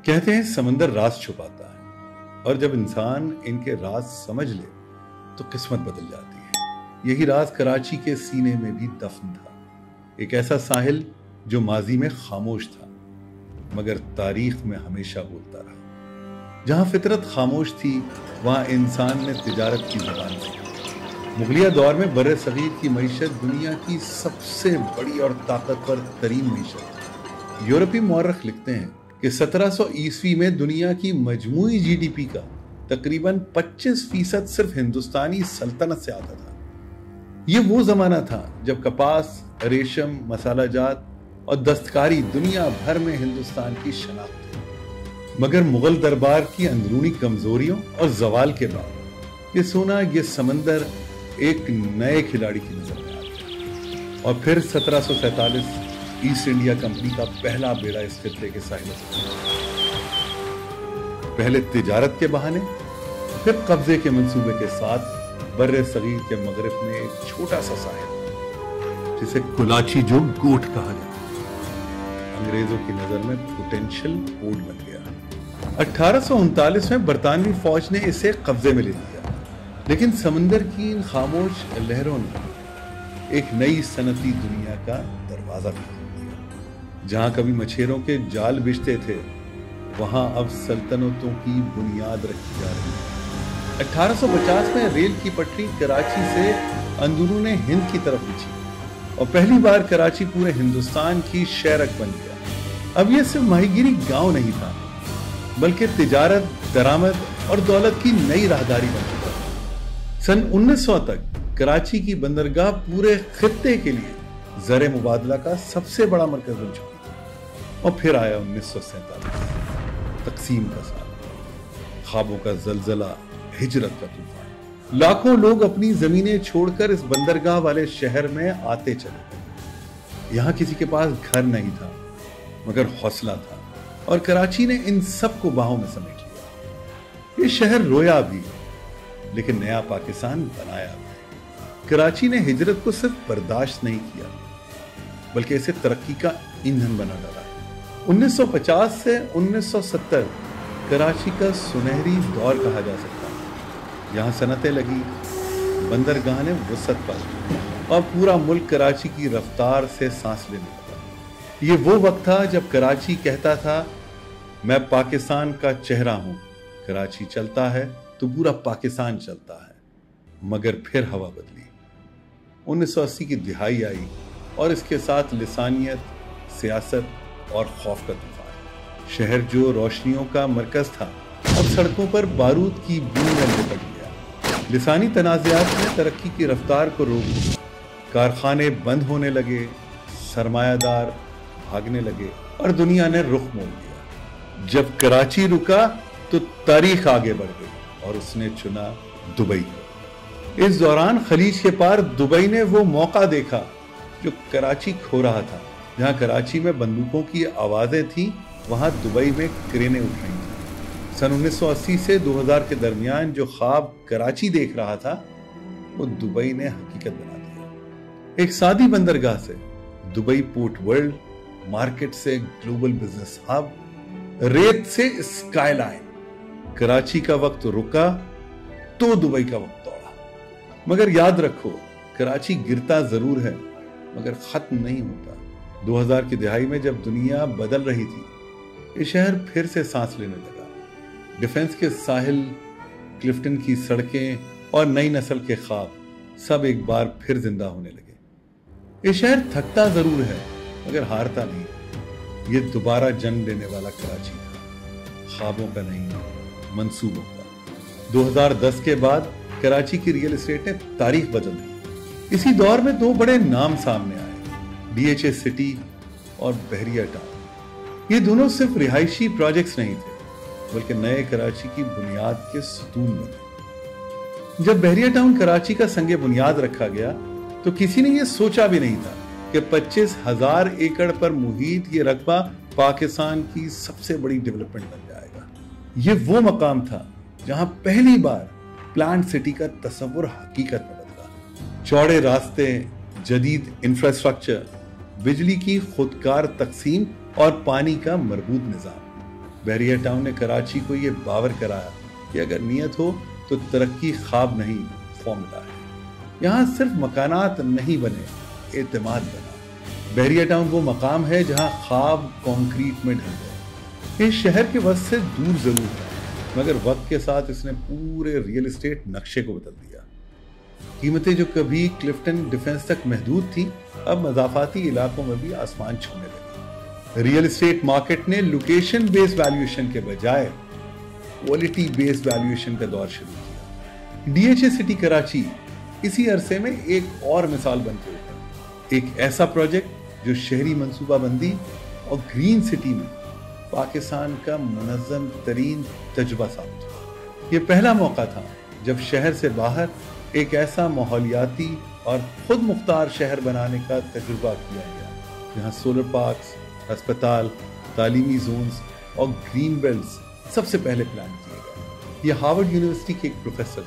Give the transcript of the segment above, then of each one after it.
کہتے ہیں سمندر راز چھپاتا ہے اور جب انسان ان کے راز سمجھ لے تو قسمت بدل جاتی ہے۔ یہی راز کراچی کے سینے میں بھی دفن تھا، ایک ایسا ساحل جو ماضی میں خاموش تھا مگر تاریخ میں ہمیشہ بولتا رہا۔ جہاں فطرت خاموش تھی وہاں انسان نے تجارت کی زبان سیکھی۔ مغلیہ دور میں بر صغیر کی معیشت دنیا کی سب سے بڑی اور طاقتور ترین معیشت تھی۔ یورپی مورخ لکھتے ہیں کہ 1700 عیسوی میں دنیا کی مجموعی جی ڈی پی کا تقریباً 25% صرف ہندوستانی سلطنت سے آتا تھا۔ یہ وہ زمانہ تھا جب کپاس، ریشم، مسالہ جات اور دستکاری دنیا بھر میں ہندوستان کی شناخت تھی، مگر مغل دربار کی اندرونی کمزوریوں اور زوال کے بعد یہ سونا، یہ سمندر ایک نئے کھلاڑی کی نظر میں آیا۔ اور پھر 1747 ایسٹ انڈیا کمپنی کا پہلا بیڑا اس خطے کے ساحلوں سے پہلے تجارت کے بہانے، پھر قبضے کے منصوبے کے ساتھ بر صغیر کے مغرب میں ایک چھوٹا سا ساحل جسے کلاچی جو گوٹ کہا جاتا انگریزوں کی نظر میں پوٹینشل پورٹ بن گیا۔ 1839 میں برطانوی فوج نے اسے قبضے میں لے لیا، لیکن سمندر کی ان خاموش لہروں نے ایک نئی صنعتی دنیا کا دروازہ کھول دیا۔ جہاں کبھی مچھیروں کے جال بچھتے تھے وہاں اب سلطنتوں کی بنیاد رکھی جا رہی ہے۔ 1850 میں ریل کی پٹری کراچی سے اندرون ہند کی طرف بچھی اور پہلی بار کراچی پورے ہندوستان کی شہرک بن گیا۔ اب یہ صرف ماہی گیری گاؤں نہیں تھا بلکہ تجارت، درآمد اور دولت کی نئی راہداری بن چکا تھا۔ سن 1900 تک کراچی کی بندرگاہ پورے خطے کے لیے زر مبادلہ کا سب سے بڑا مرکز بن چکی تھی۔ اور پھر آیا 1947 تقسیم کا سال، خوابوں کا زلزلہ، ہجرت کا طوفان۔ لاکھوں لوگ اپنی زمینیں چھوڑ کر اس بندرگاہ والے شہر میں آتے چلے گئے۔ یہاں کسی کے پاس گھر نہیں تھا مگر حوصلہ تھا، اور کراچی نے ان سب کو باہوں میں سمیٹ لیا۔ یہ شہر رویا بھی لیکن نیا پاکستان بنایا بھی۔ کراچی نے ہجرت کو صرف برداشت نہیں کیا بلکہ اسے ترقی کا ایندھن بنا ڈالا۔ 1950 سے 1970 کراچی کا سنہری دور کہا جا سکتا ہے۔ یہاں صنعتیں لگی، بندرگاہ نے وسعت پائی اور پورا ملک کراچی کی رفتار سے سانس لینے لگا۔ یہ وہ وقت تھا جب کراچی کہتا تھا میں پاکستان کا چہرہ ہوں، کراچی چلتا ہے تو پورا پاکستان چلتا ہے۔ مگر پھر ہوا بدلی، 1980 کی دہائی آئی اور اس کے ساتھ لسانیت، سیاست اور خوف کا طوفان۔ شہر جو روشنیوں کا مرکز تھا اب سڑکوں پر بارود کی بو میں لپٹ گیا۔ لسانی تنازعات نے ترقی کی رفتار کو روک دیا، کارخانے بند ہونے لگے، سرمایہ دار بھاگنے لگے اور دنیا نے رخ موڑ دیا۔ جب کراچی رکا تو تاریخ آگے بڑھ گئی اور اس نے چنا دبئی کو۔ اس دوران خلیج کے پار دبئی نے وہ موقع دیکھا جو کراچی کھو رہا تھا۔ جہاں کراچی میں بندوقوں کی آوازیں تھیں وہاں دبئی میں کرینیں اٹھ رہی تھیں۔ سن 1980 سے 2000 کے درمیان جو خواب کراچی دیکھ رہا تھا وہ دبئی نے حقیقت بنا دیا۔ ایک سادی بندرگاہ سے دبئی پورٹ ورلڈ، مارکیٹ سے گلوبل بزنس ہب، ریت سے اسکائی لائن۔ کراچی کا وقت رکا تو دبئی کا وقت دوڑا۔ مگر یاد رکھو کراچی گرتا ضرور ہے مگر ختم نہیں ہوتا۔ 2000 کی دہائی میں جب دنیا بدل رہی تھی یہ شہر پھر سے سانس لینے لگا۔ ڈیفنس کے ساحل، کلفٹن کی سڑکیں اور نئی نسل کے خواب سب ایک بار پھر زندہ ہونے لگے۔ یہ شہر تھکتا ضرور ہے مگر ہارتا نہیں۔ یہ دوبارہ جنم لینے والا کراچی تھا، خوابوں کا نہیں، منصوبوں کا۔ 2010 کے بعد کراچی کی ریل اسٹیٹ نے تاریخ بدل دی۔ اسی دور میں دو بڑے نام سامنے آئے، ڈی ایچ اے سٹی اور بحریہ ٹاؤن۔ یہ دونوں صرف رہائشی پروجیکٹس نہیں تھے بلکہ نئے کراچی کی بنیاد کے ستون بنے۔ جب بحریہ ٹاؤن کراچی کا سنگ بنیاد رکھا گیا تو کسی نے یہ سوچا بھی نہیں تھا کہ 25,000 ایکڑ پر محیط یہ رقبہ پاکستان کی سب سے بڑی ڈیولپمنٹ بن جائے گا۔ یہ وہ مقام تھا جہاں پہلی بار پلانٹ سٹی کا تصور حقیقت میں بدلا۔ چوڑے راستے، جدید انفراسٹرکچر، بجلی کی خودکار تقسیم اور پانی کا مربوط نظام۔ बहरिया टाउन ने कराची को ये बावर कराया कि अगर नीयत हो तो तरक्की ख्वाब नहीं, फॉर्मूला है। यहाँ सिर्फ मकानात नहीं बने, एतमाद बना। बहरिया टाउन वो मकाम है जहाँ ख्वाब कंक्रीट में ढल गए। ये शहर के वक्त से दूर जरूर है, मगर वक्त के साथ इसने पूरे रियल एस्टेट नक्शे को बदल दिया। कीमतें जो कभी क्लिफ्टन डिफेंस तक महदूद थी, अब मज़ाफाती इलाकों में भी आसमान छूने लगी। रियल एस्टेट मार्केट ने लोकेशन बेस्ड वैल्यूएशन के बजाय क्वालिटी बेस्ड वैल्यूएशन का दौर शुरू किया। डीएचए सिटी कराची इसी अरसे में एक और मिसाल बन के उभरा। एक ऐसा प्रोजेक्ट जो शहरी मंसूबाबंदी और ग्रीन सिटी में पाकिस्तान का मुनज़्ज़म तरीन तजुर्बा साबित हुआ। यह पहला मौका था जब शहर से बाहर एक ऐसा माहौलियाती और खुद मुख्तार शहर बनाने का तजुर्बा किया गया, जहां सोलर पार्क्स, अस्पताल, तालीमी जोन्स और ग्रीन बेल्ट्स सबसे पहले प्लान किए गए। यह हार्वर्ड यूनिवर्सिटी के एक प्रोफेसर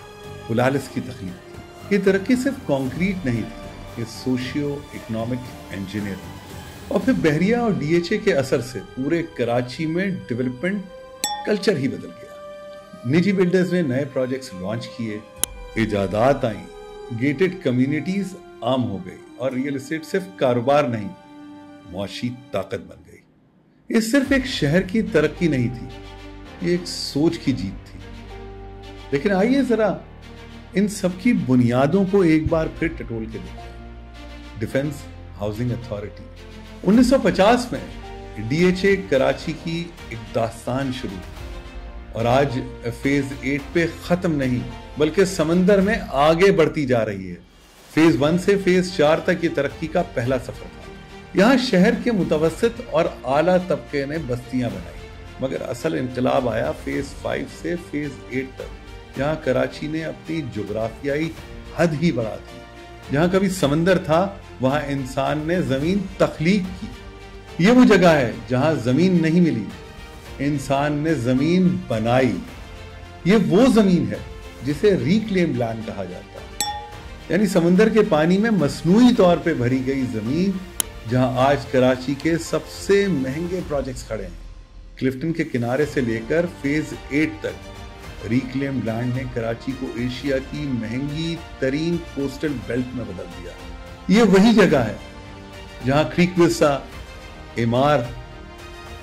हुलालिस की तख्लीक थी। ये तरक्की सिर्फ कंक्रीट नहीं थी, ये सोशियो इकोनॉमिक इंजीनियरिंग। और फिर बहरिया और डीएचए के असर से पूरे कराची में डेवलपमेंट कल्चर ही बदल गया। निजी बिल्डर्स ने नए प्रोजेक्ट्स लॉन्च किए, इजादात आई, गेटेड कम्युनिटीज आम हो गई और रियल एस्टेट सिर्फ कारोबार नहीं, मुआशी ताकत बन गई। ये सिर्फ एक शहर की तरक्की नहीं थी, ये एक सोच की जीत थी। लेकिन आइए जरा इन सब की बुनियादों को एक बार फिर टटोल के देखें। डिफेंस हाउसिंग अथॉरिटी 1950 में डीएचए कराची की एक दास्तान शुरू हुई और आज फेज 8 पे खत्म नहीं बल्कि समंदर में आगे बढ़ती जा रही है। फेज 1 से फेज 4 तक ये तरक्की का पहला सफर था। यहाँ शहर के मुतवस्सित और आला तबके ने बस्तियां बनाई, मगर असल इनकलाब आया फेज 5 से फेज 8 तक। यहाँ कराची ने अपनी जोग्राफियाई हद ही बढ़ा दी। जहाँ कभी समंदर था वहां इंसान ने जमीन तख्लीक की। ये वो जगह है जहां जमीन नहीं मिली, इंसान ने जमीन बनाई। ये वो जमीन है जिसे रिक्लेम्ड लैंड कहा जाता है, यानी समंदर के पानी में मसनूई तौर पे भरी गई जमीन, जहां आज कराची के सबसे महंगे प्रोजेक्ट्स खड़े हैं। क्लिफ्टन के किनारे से लेकर फेज 8 तक रिक्लेम्ड लैंड ने कराची को एशिया की महंगी तरीन कोस्टल बेल्ट में बदल दिया। ये वही जगह है जहां creek Vista, MR,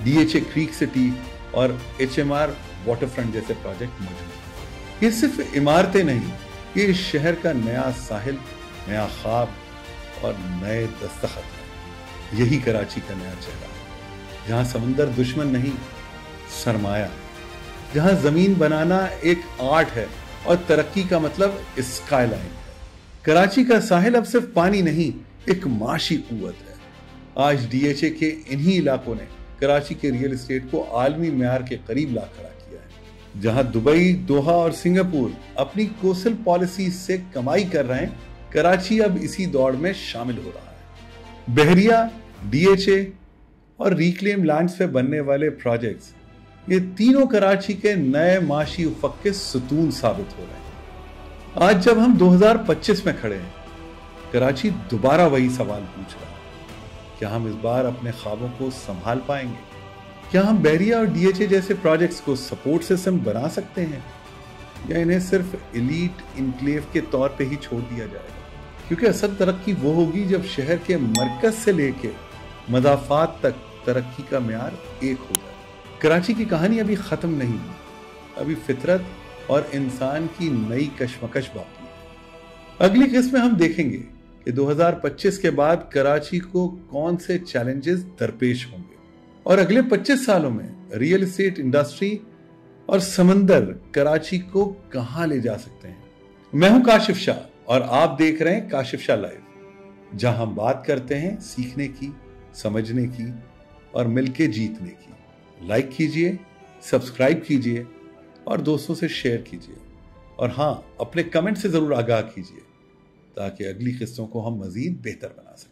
DHA creek city और एचएमआर वाटरफ्रंट जैसे प्रोजेक्ट मौजूद हैं। ये सिर्फ इमारतें नहीं, ये इस शहर का नया साहिल, नया ख्वाब और नए दस्तखत है। यही कराची का नया चेहरा है, जहां समंदर दुश्मन नहीं, सरमाया है, जहां जमीन बनाना एक आर्ट है और तरक्की का मतलब स्काईलाइन है। कराची का साहिल अब सिर्फ पानी नहीं, एक माशी कुव्वत है। आज डीएचए के इन्हीं इलाकों ने कराची के रियल एस्टेट को आलमी मेयार के करीब ला खड़ा किया है। जहां दुबई, दोहा और सिंगापुर अपनी कोस्टल पॉलिसी से कमाई कर रहे हैं, कराची अब इसी दौड़ में शामिल हो रहा है। बहरिया, डीएचए और रिक्लेम लैंड्स पे बनने वाले प्रोजेक्ट्स, ये तीनों कराची के नए माशी उफक के सुतून साबित हो रहे हैं। आज जब हम 2025 में खड़े हैं, कराची दोबारा वही सवाल पूछ रहा है, क्या हम इस बार अपने ख्वाबों को संभाल पाएंगे? क्या हम बहरिया और डीएचए जैसे प्रोजेक्ट्स को सपोर्ट सिस्टम बना सकते हैं, या इन्हें सिर्फ एलीट इनक्लेव के तौर पे ही छोड़ दिया जाएगा? क्योंकि असल तरक्की वो होगी जब शहर के मरकज से लेके मदाफात तक तरक्की का मेयार एक हो जाए। कराची की कहानी अभी खत्म नहीं हुई, अभी फितरत और इंसान की नई कशमकश बाकी है। अगली किस्त में हम देखेंगे कि 2025 के बाद कराची को कौन से चैलेंजेस दरपेश होंगे और अगले 25 सालों में रियल एस्टेट इंडस्ट्री और समंदर कराची को कहां ले जा सकते हैं। मैं हूं काशिफ शाह और आप देख रहे हैं काशिफ शाह लाइव, जहां हम बात करते हैं सीखने की, समझने की और मिलके जीतने की। लाइक कीजिए, सब्सक्राइब कीजिए और दोस्तों से शेयर कीजिए, और हां, अपने कमेंट से जरूर आगाह कीजिए ताकि अगली किस्तों को हम मजीद बेहतर बना सकें।